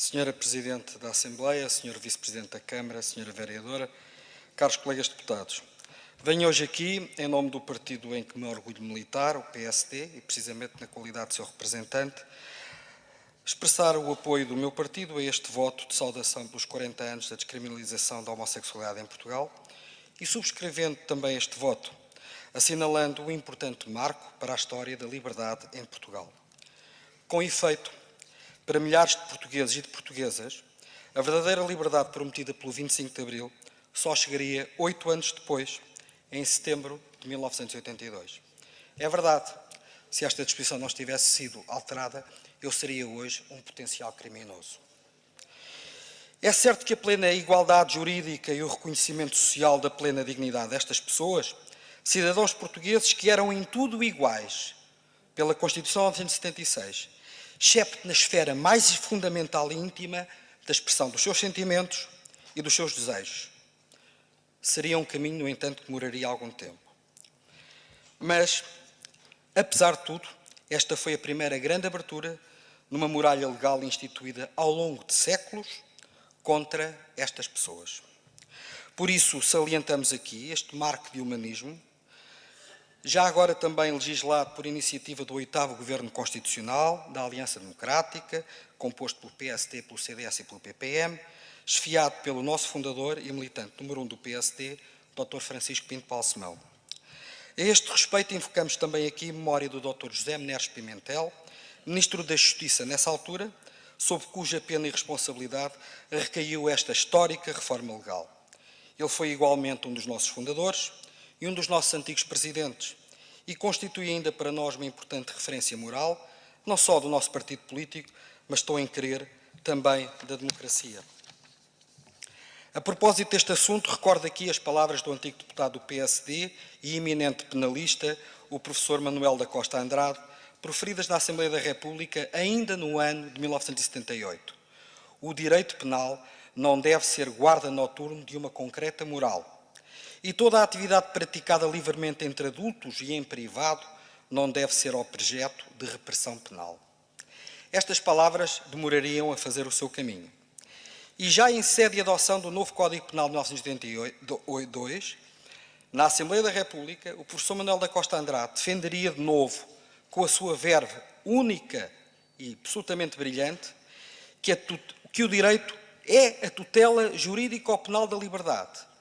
Senhora Presidente da Assembleia, Senhor Vice-Presidente da Câmara, Senhora Vereadora, caros colegas deputados, venho hoje aqui, em nome do partido em que me orgulho militar, o PSD, e precisamente na qualidade de seu representante, expressar o apoio do meu partido a este voto de saudação pelos 40 anos da descriminalização da homossexualidade em Portugal e subscrevendo também este voto, assinalando um importante marco para a história da liberdade em Portugal. Com efeito, para milhares de portugueses e de portuguesas, a verdadeira liberdade prometida pelo 25 de Abril só chegaria 8 anos depois, em setembro de 1982. É verdade, se esta disposição não tivesse sido alterada, eu seria hoje um potencial criminoso. É certo que a plena igualdade jurídica e o reconhecimento social da plena dignidade destas pessoas, cidadãos portugueses que eram em tudo iguais pela Constituição de 1976, excepto na esfera mais fundamental e íntima da expressão dos seus sentimentos e dos seus desejos. Seria um caminho, no entanto, que demoraria algum tempo. Mas, apesar de tudo, esta foi a primeira grande abertura numa muralha legal instituída ao longo de séculos contra estas pessoas. Por isso, salientamos aqui este marco de humanismo, já agora também legislado por iniciativa do 8º Governo Constitucional, da Aliança Democrática, composto pelo PSD, pelo CDS e pelo PPM, esfiado pelo nosso fundador e militante número 1 do PSD, Dr. Francisco Pinto Balsemão. A este respeito, invocamos também aqui a memória do Dr. José Menezes Pimentel, Ministro da Justiça nessa altura, sob cuja pena e responsabilidade recaiu esta histórica reforma legal. Ele foi igualmente um dos nossos fundadores e um dos nossos antigos presidentes, e constitui ainda para nós uma importante referência moral, não só do nosso partido político, mas estou em querer também da democracia. A propósito deste assunto, recordo aqui as palavras do antigo deputado do PSD e eminente penalista, o professor Manuel da Costa Andrade, proferidas na Assembleia da República ainda no ano de 1978. O direito penal não deve ser guarda noturno de uma concreta moral. E toda a atividade praticada livremente entre adultos e em privado não deve ser objeto de repressão penal. Estas palavras demorariam a fazer o seu caminho. E já em sede de adoção do novo Código Penal de 1982, na Assembleia da República, o professor Manuel da Costa Andrade defenderia de novo, com a sua verve única e absolutamente brilhante, que o direito é a tutela jurídico-penal da liberdade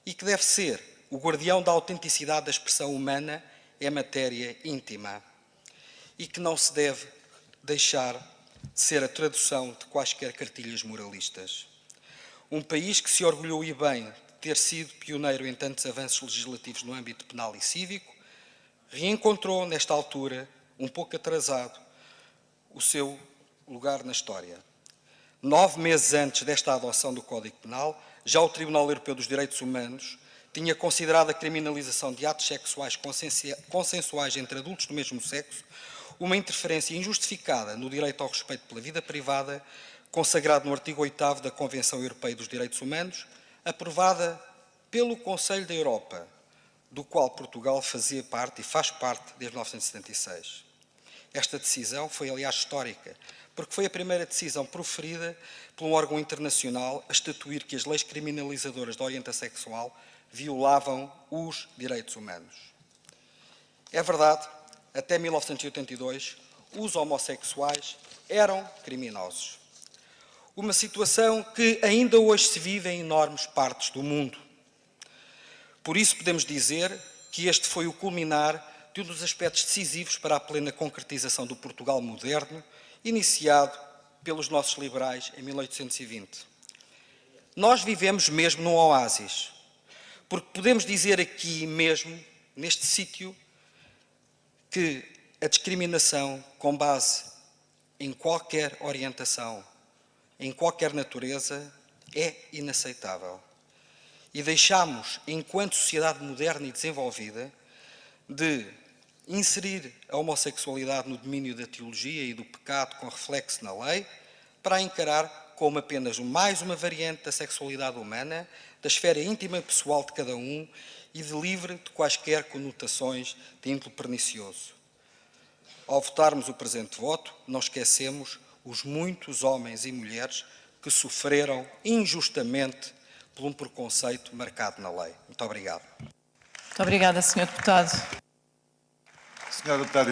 e que deve ser o guardião da autenticidade da expressão humana em matéria íntima e que não se deve deixar de ser a tradução de quaisquer cartilhas moralistas. Um país que se orgulhou e bem de ter sido pioneiro em tantos avanços legislativos no âmbito penal e cívico, reencontrou, nesta altura, um pouco atrasado, o seu lugar na história. 9 meses antes desta adoção do Código Penal, já o Tribunal Europeu dos Direitos Humanos tinha considerado a criminalização de atos sexuais consensuais entre adultos do mesmo sexo uma interferência injustificada no direito ao respeito pela vida privada, consagrado no artigo 8º da Convenção Europeia dos Direitos Humanos, aprovada pelo Conselho da Europa, do qual Portugal fazia parte e faz parte desde 1976. Esta decisão foi, aliás, histórica, porque foi a primeira decisão proferida por um órgão internacional a estatuir que as leis criminalizadoras da orientação sexual violavam os direitos humanos. É verdade, até 1982, os homossexuais eram criminosos. Uma situação que ainda hoje se vive em enormes partes do mundo. Por isso podemos dizer que este foi o culminar de um dos aspectos decisivos para a plena concretização do Portugal moderno, iniciado pelos nossos liberais em 1820. Nós vivemos mesmo num oásis, porque podemos dizer aqui mesmo, neste sítio, que a discriminação com base em qualquer orientação, em qualquer natureza, é inaceitável. E deixamos, enquanto sociedade moderna e desenvolvida, de inserir a homossexualidade no domínio da teologia e do pecado com reflexo na lei, para a encarar como apenas mais uma variante da sexualidade humana, da esfera íntima e pessoal de cada um e de livre de quaisquer conotações de índole pernicioso. Ao votarmos o presente voto, não esquecemos os muitos homens e mulheres que sofreram injustamente por um preconceito marcado na lei. Muito obrigado. Muito obrigada, Sr. Deputado. Senhora Deputada